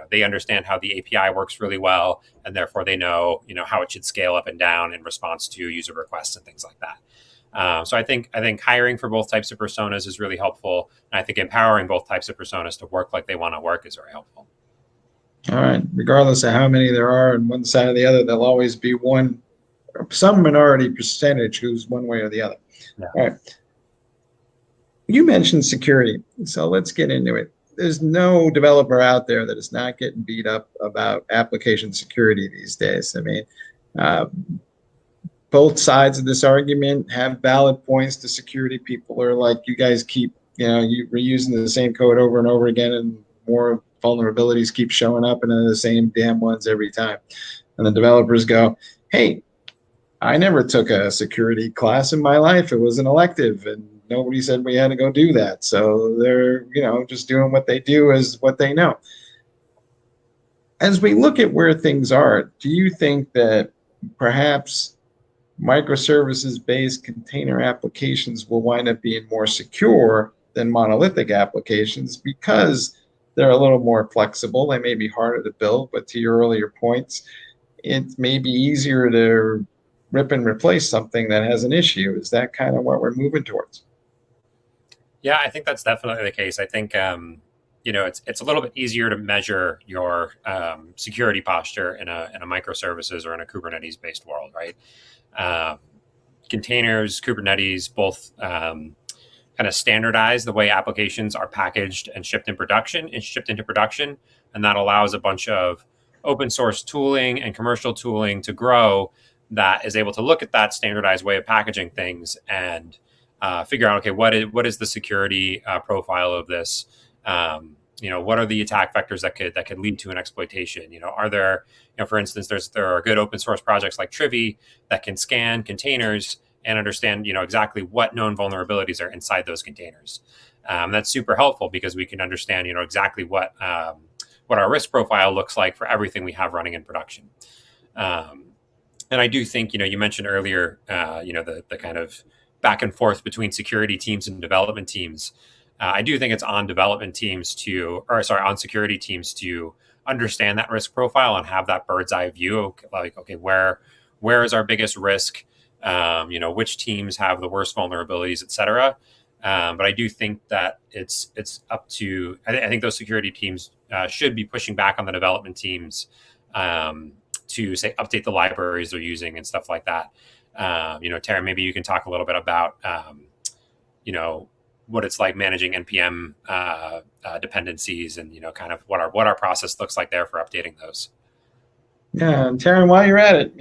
D: they understand how the API works really well, and therefore they know, how it should scale up and down in response to user requests and things like that. So I think hiring for both types of personas is really helpful. And I think empowering both types of personas to work like they want to work is very helpful.
B: All right. Regardless of how many there are on one side or the other, there'll always be some minority percentage who's one way or the other.
D: Yeah.
B: All right. You mentioned security, so let's get into it. There's no developer out there that is not getting beat up about application security these days. I mean, both sides of this argument have valid points to security. People are like, you guys keep, you're using the same code over and over again, and more vulnerabilities keep showing up, and they're the same damn ones every time. And the developers go, hey, I never took a security class in my life. It was an elective, and nobody said we had to go do that. So they're, just doing what they do as what they know. As we look at where things are, do you think that perhaps microservices-based container applications will wind up being more secure than monolithic applications because they're a little more flexible? They may be harder to build, but to your earlier points, it may be easier to rip and replace something that has an issue. Is that kind of what we're moving towards?
D: Yeah, I think that's definitely the case. I think it's a little bit easier to measure your security posture in a microservices or in a Kubernetes based world, right? Containers, Kubernetes, both kind of standardize the way applications are packaged and shipped into production, and that allows a bunch of open source tooling and commercial tooling to grow that is able to look at that standardized way of packaging things and figure out, okay, what is the security profile of this? What are the attack vectors that could lead to an exploitation? Are there, for instance, there are good open source projects like Trivy that can scan containers and understand, exactly what known vulnerabilities are inside those containers. That's super helpful because we can understand, exactly what our risk profile looks like for everything we have running in production. And I do think, you mentioned earlier, the kind of back and forth between security teams and development teams. I do think it's on on security teams to understand that risk profile and have that bird's eye view. Like, okay, where is our biggest risk? Which teams have the worst vulnerabilities, et cetera. But I do think that it's up to, I think those security teams should be pushing back on the development teams to say update the libraries they're using and stuff like that. Tara, maybe you can talk a little bit about what it's like managing NPM dependencies and kind of what our process looks like there for updating those.
B: Yeah, and Taryn, while you're at it,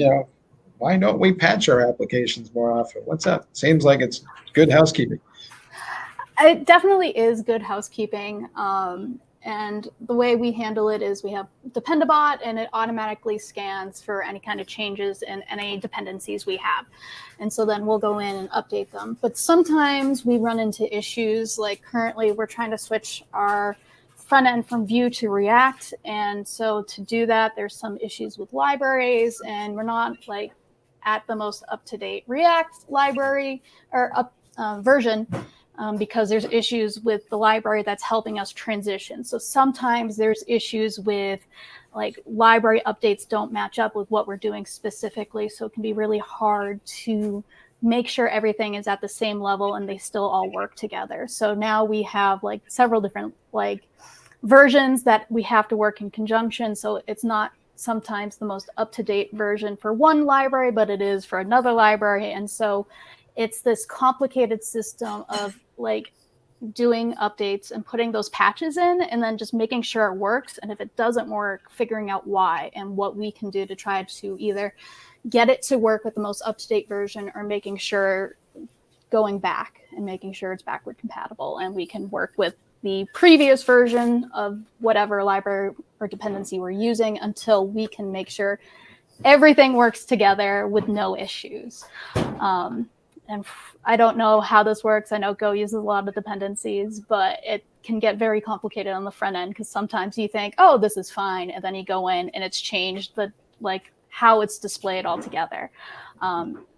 B: why don't we patch our applications more often? What's up? Seems like it's good housekeeping.
C: It definitely is good housekeeping. And the way we handle it is we have Dependabot, and it automatically scans for any kind of changes in any dependencies we have. And so then we'll go in and update them. But sometimes we run into issues, like currently we're trying to switch our front end from Vue to React. And so to do that, there's some issues with libraries, and we're not like at the most up-to-date React library or version. Because there's issues with the library that's helping us transition. So sometimes there's issues with like library updates don't match up with what we're doing specifically. So it can be really hard to make sure everything is at the same level and they still all work together. So now we have like several different like versions that we have to work in conjunction. So it's not sometimes the most up-to-date version for one library, but it is for another library. And so it's this complicated system of like doing updates and putting those patches in and then just making sure it works. And if it doesn't work, figuring out why and what we can do to try to either get it to work with the most up-to-date version or making sure going back and making sure it's backward compatible and we can work with the previous version of whatever library or dependency we're using until we can make sure everything works together with no issues. And I don't know how this works. I know Go uses a lot of dependencies, but it can get very complicated on the front end because sometimes you think, oh, this is fine. And then you go in and it's changed the like how it's displayed altogether.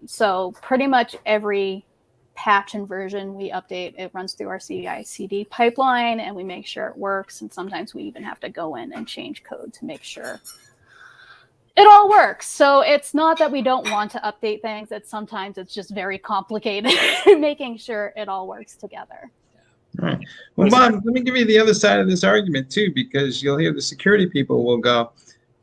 C: So pretty much every patch and version we update, it runs through our CI/CD pipeline and we make sure it works. And sometimes we even have to go in and change code to make sure it all works. So it's not that we don't want to update things. It's sometimes it's just very complicated making sure it all works together.
B: All right. Well, Bob, let me give you the other side of this argument too, because you'll hear the security people will go,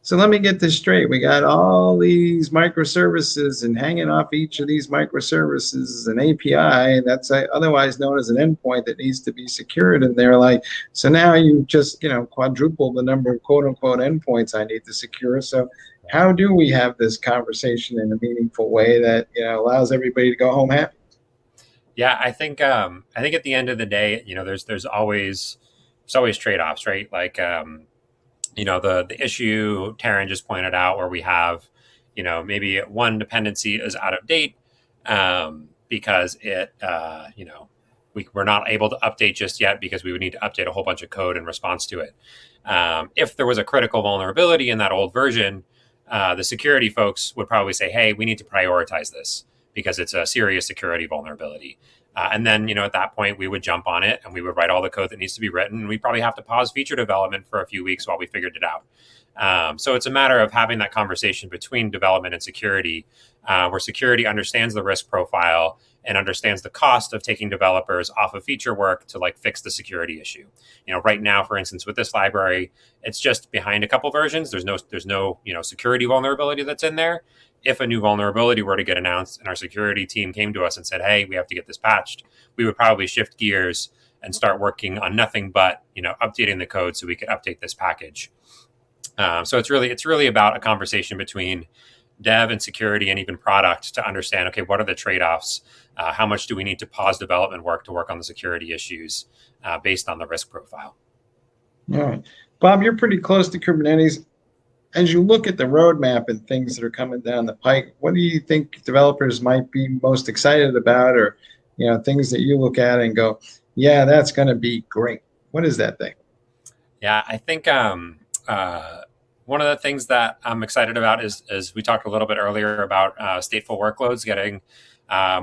B: so let me get this straight. We got all these microservices and hanging off each of these microservices is an API, and that's otherwise known as an endpoint that needs to be secured. And they're like, so now you just, quadruple the number of quote unquote endpoints I need to secure. So how do we have this conversation in a meaningful way that allows everybody to go home happy?
D: Yeah, I think at the end of the day, there's always trade-offs, right? Like the issue Taryn just pointed out where we have, maybe one dependency is out of date because it we're not able to update just yet because we would need to update a whole bunch of code in response to it. If there was a critical vulnerability in that old version, the security folks would probably say, hey, we need to prioritize this because it's a serious security vulnerability. And then, at that point, we would jump on it and we would write all the code that needs to be written. And we probably have to pause feature development for a few weeks while we figured it out. So it's a matter of having that conversation between development and security, where security understands the risk profile and understands the cost of taking developers off of feature work to fix the security issue. Right now, for instance, with this library, it's just behind a couple versions. There's no security vulnerability that's in there. If a new vulnerability were to get announced and our security team came to us and said, hey, we have to get this patched, we would probably shift gears and start working on nothing but updating the code so we could update this package. So it's really about a conversation between dev and security and even product to understand, okay, what are the trade-offs? How much do we need to pause development work to work on the security issues based on the risk profile?
B: All right. Bob, you're pretty close to Kubernetes. As you look at the roadmap and things that are coming down the pike, what do you think developers might be most excited about, or things that you look at and go, yeah, that's going to be great? What is that thing?
D: Yeah, I think one of the things that I'm excited about is we talked a little bit earlier about stateful workloads getting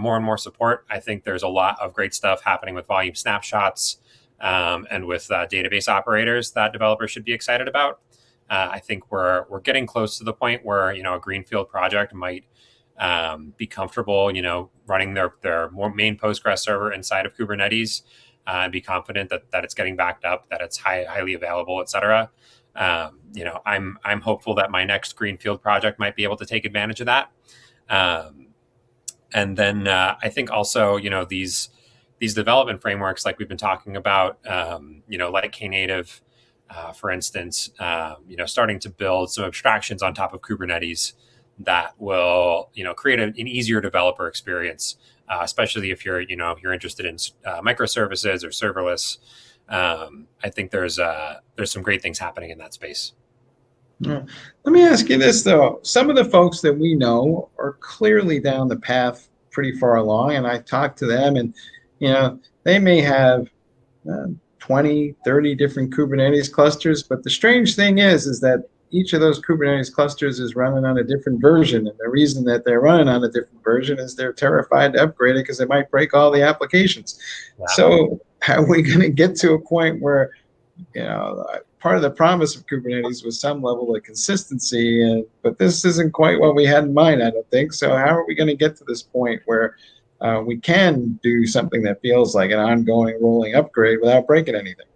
D: more and more support. I think there's a lot of great stuff happening with volume snapshots and with database operators that developers should be excited about. I think we're getting close to the point where a greenfield project might be comfortable, running their main Postgres server inside of Kubernetes and be confident that it's getting backed up, that it's highly available, et cetera. I'm hopeful that my next greenfield project might be able to take advantage of that. And then I think also these development frameworks like we've been talking about, like Knative. For instance, starting to build some abstractions on top of Kubernetes that will, create an easier developer experience, especially if you're interested in microservices or serverless. I think there's some great things happening in that space.
B: Yeah. Let me ask you this, though. Some of the folks that we know are clearly down the path pretty far along, and I talk to them, and they may have 20, 30 different Kubernetes clusters, but the strange thing is that each of those Kubernetes clusters is running on a different version, and the reason that they're running on a different version is they're terrified to upgrade it because they might break all the applications.
D: Yeah.
B: So are we going to get to a point where part of the promise of Kubernetes was some level of consistency, but this isn't quite what we had in mind, I don't think. So how are we going to get to this point where we can do something that feels like an ongoing rolling upgrade without breaking anything?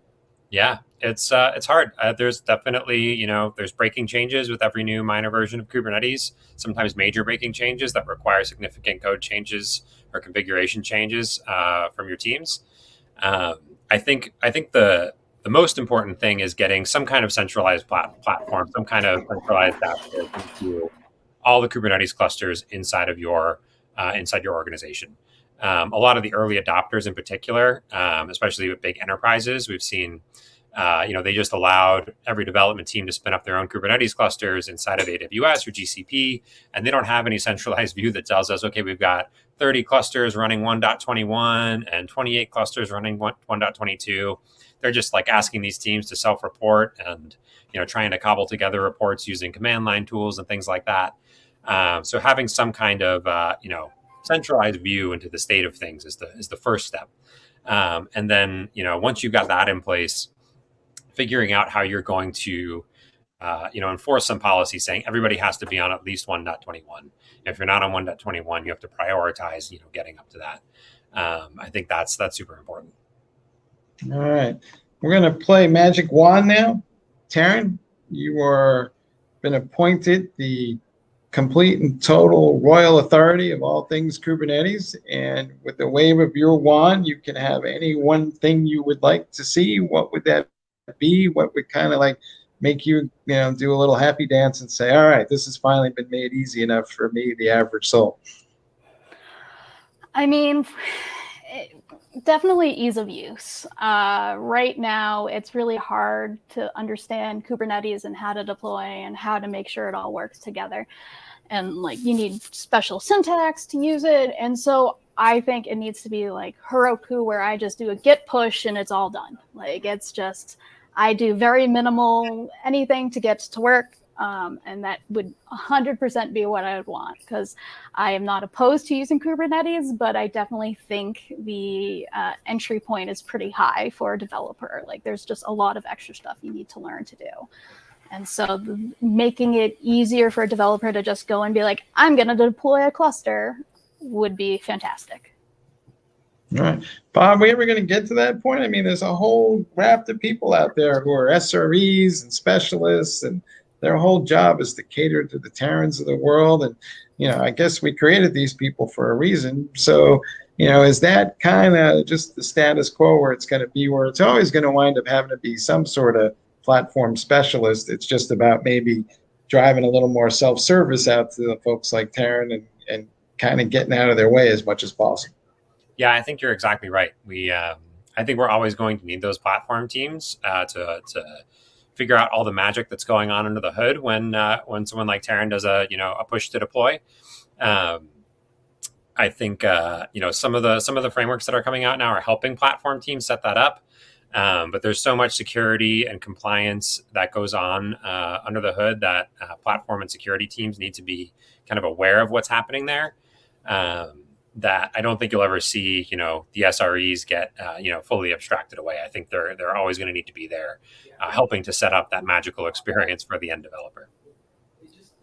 D: Yeah, it's hard. There's definitely, there's breaking changes with every new minor version of Kubernetes, sometimes major breaking changes that require significant code changes or configuration changes from your teams. I think the most important thing is getting some kind of centralized platform, some kind of centralized dashboard into all the Kubernetes clusters inside your organization. A lot of the early adopters in particular, especially with big enterprises, we've seen, they just allowed every development team to spin up their own Kubernetes clusters inside of AWS or GCP, and they don't have any centralized view that tells us, okay, we've got 30 clusters running 1.21 and 28 clusters running 1.22. They're just like asking these teams to self-report and, trying to cobble together reports using command line tools and things like that. So having some kind of, centralized view into the state of things is the first step. And then, once you've got that in place, figuring out how you're going to, enforce some policy saying everybody has to be on at least 1.21. If you're not on 1.21, you have to prioritize, getting up to that. I think that's super important.
B: All right. We're going to play Magic Wand now. Taryn, you are been appointed the complete and total royal authority of all things Kubernetes. And with the wave of your wand, you can have any one thing you would like to see. What would that be? What would kind of like make you, do a little happy dance and say, all right, this has finally been made easy enough for me, the average soul?
C: I mean, definitely ease of use. Right now, it's really hard to understand Kubernetes and how to deploy and how to make sure it all works together. And you need special syntax to use it. And so I think it needs to be like Heroku, where I just do a git push and it's all done. It's just, I do very minimal anything to get to work. And that would 100% be what I would want, because I am not opposed to using Kubernetes, but I definitely think the entry point is pretty high for a developer. There's just a lot of extra stuff you need to learn to do. And so making it easier for a developer to just go and be like, I'm going to deploy a cluster would be fantastic.
B: All right. Bob, are we ever going to get to that point? I mean, there's a whole raft of people out there who are SREs and specialists, and their whole job is to cater to the Terrans of the world. And, I guess we created these people for a reason. So, is that kind of just the status quo where it's going to be, where it's always going to wind up having to be some sort of platform specialist? It's just about maybe driving a little more self-service out to the folks like Taryn and kind of getting out of their way as much as possible.
D: Yeah, I think you're exactly right. I think we're always going to need those platform teams to figure out all the magic that's going on under the hood when someone like Taryn does a push to deploy. I think some of the frameworks that are coming out now are helping platform teams set that up. But there's so much security and compliance that goes on under the hood that platform and security teams need to be kind of aware of what's happening there. That I don't think you'll ever see, the SREs get, fully abstracted away. I think they're always going to need to be there, helping to set up that magical experience for the end developer.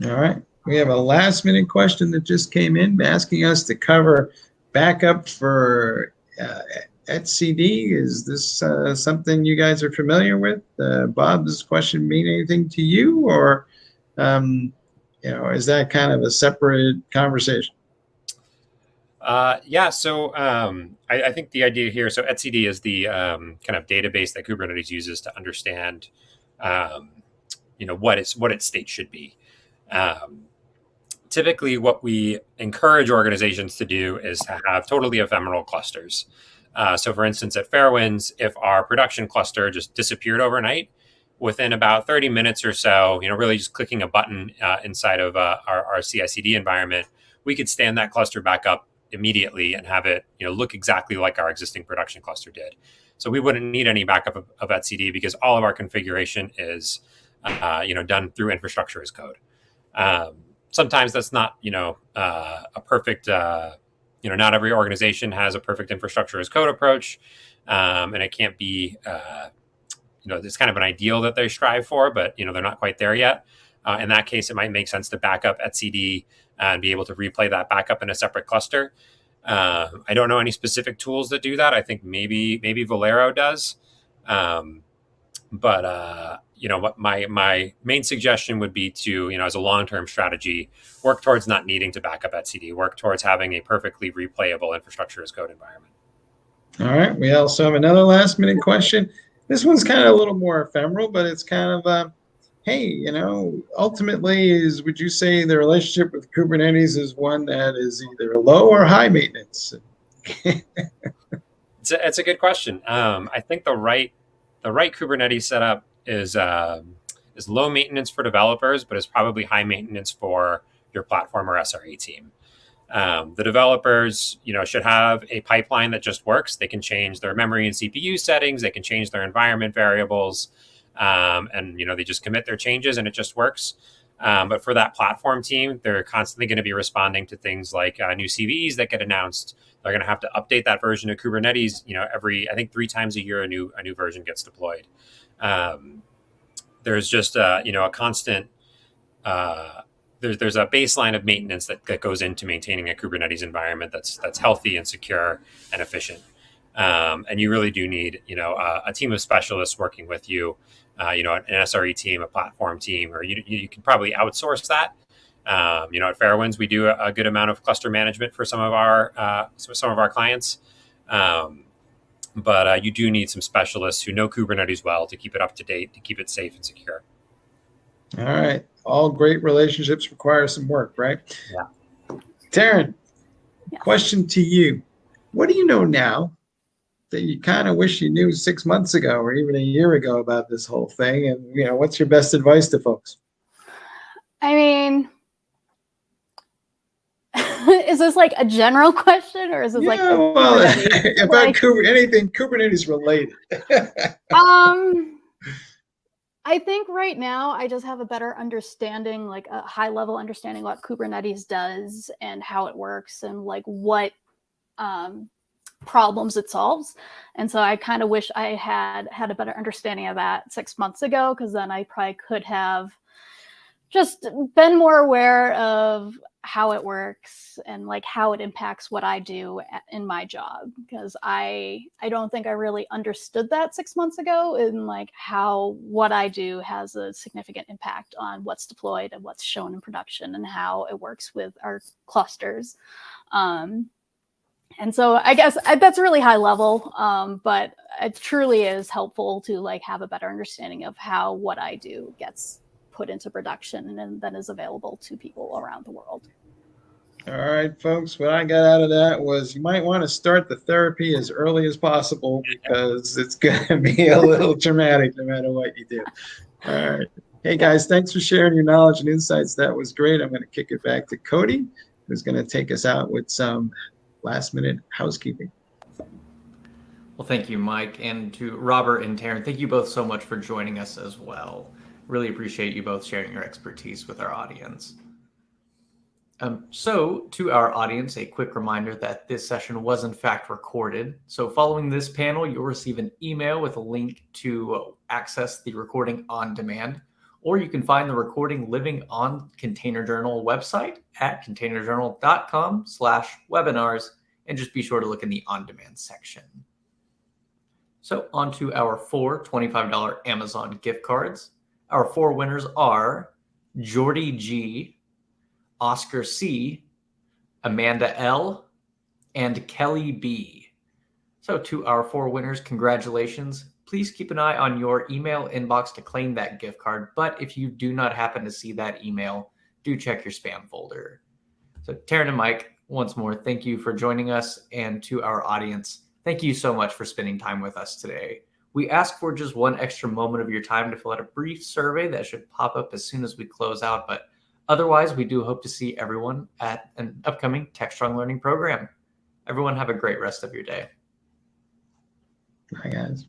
B: All right. We have a last minute question that just came in asking us to cover backup for etcd. Is this something you guys are familiar with? Bob, does this question mean anything to you, or is that kind of a separate conversation?
D: So I think the idea here, so etcd is the kind of database that Kubernetes uses to understand, what its state should be. Typically, what we encourage organizations to do is to have totally ephemeral clusters. So for instance, at Fairwinds, if our production cluster just disappeared overnight, within about 30 minutes or so, really just clicking a button inside of our CI/CD environment, we could stand that cluster back up immediately and have it look exactly like our existing production cluster did. So we wouldn't need any backup of etcd because all of our configuration is done through infrastructure as code. Sometimes that's not a perfect not every organization has a perfect infrastructure as code approach, and it can't be it's kind of an ideal that they strive for, but they're not quite there yet. In that case, it might make sense to back up etcd and be able to replay that backup in a separate cluster. I don't know any specific tools that do that. I think maybe Valero does. But what my main suggestion would be to, as a long-term strategy, work towards not needing to back up etcd, work towards having a perfectly replayable infrastructure as code environment.
B: All right. We also have another last minute question. This one's kind of a little more ephemeral, but it's kind of, hey, ultimately would you say the relationship with Kubernetes is one that is either low or high maintenance?
D: It's a good question. I think the right Kubernetes setup is low maintenance for developers, but is probably high maintenance for your platform or SRE team. The developers, should have a pipeline that just works. They can change their memory and CPU settings. They can change their environment variables, and they just commit their changes and it just works. But for that platform team, they're constantly going to be responding to things like new CVEs that get announced. They're going to have to update that version of Kubernetes. Every, I think, 3 times a year, a new version gets deployed. There's just a constant. There's a baseline of maintenance that goes into maintaining a Kubernetes environment that's healthy and secure and efficient. And you really do need a team of specialists working with you. An SRE team, a platform team, or you can probably outsource that. At Fairwinds, we do a good amount of cluster management for some of our clients. But you do need some specialists who know Kubernetes well to keep it up to date, to keep it safe and secure.
B: All right. All great relationships require some work, right?
D: Yeah.
B: Taryn,
C: Yeah.
B: Question to you. What do you know now that you kind of wish you knew 6 months ago or even a year ago about this whole thing? And, what's your best advice to folks?
C: I mean, is this like a general question or is this like
B: Kubernetes? About anything Kubernetes related?
C: I think right now I just have a better understanding, like a high level understanding what Kubernetes does and how it works and like what problems it solves. And so I kind of wish I had a better understanding of that 6 months ago, because then I probably could have just been more aware of how it works and like how it impacts what I do in my job, because I don't think I really understood that 6 months ago, and like how what I do has a significant impact on what's deployed and what's shown in production and how it works with our clusters. And so I guess that's really high level, but it truly is helpful to like have a better understanding of how what I do gets put into production and then is available to people around the world.
B: All right, folks, what I got out of that was you might want to start the therapy as early as possible, because it's going to be a little traumatic no matter what you do. All right. Hey, guys, thanks for sharing your knowledge and insights. That was great. I'm going to kick it back to Cody, who's going to take us out with some last-minute housekeeping.
A: Well, thank you, Mike. And to Robert and Taryn, thank you both so much for joining us as well. Really appreciate you both sharing your expertise with our audience. So to our audience, a quick reminder that this session was in fact recorded. So following this panel, you'll receive an email with a link to access the recording on demand, or you can find the recording living on Container Journal website at containerjournal.com/webinars, and just be sure to look in the on-demand section. So on to our 4 $25 Amazon gift cards. Our 4 winners are Jordy G, Oscar C, Amanda L, and Kelly B. So to our 4 winners, congratulations. Please keep an eye on your email inbox to claim that gift card. But if you do not happen to see that email, do check your spam folder. So Taryn and Mike, once more, thank you for joining us. And to our audience, Thank you so much for spending time with us today. We ask for just one extra moment of your time to fill out a brief survey that should pop up as soon as we close out. But otherwise, we do hope to see everyone at an upcoming Techstrong Learning program. Everyone have a great rest of your day.
B: Bye, guys.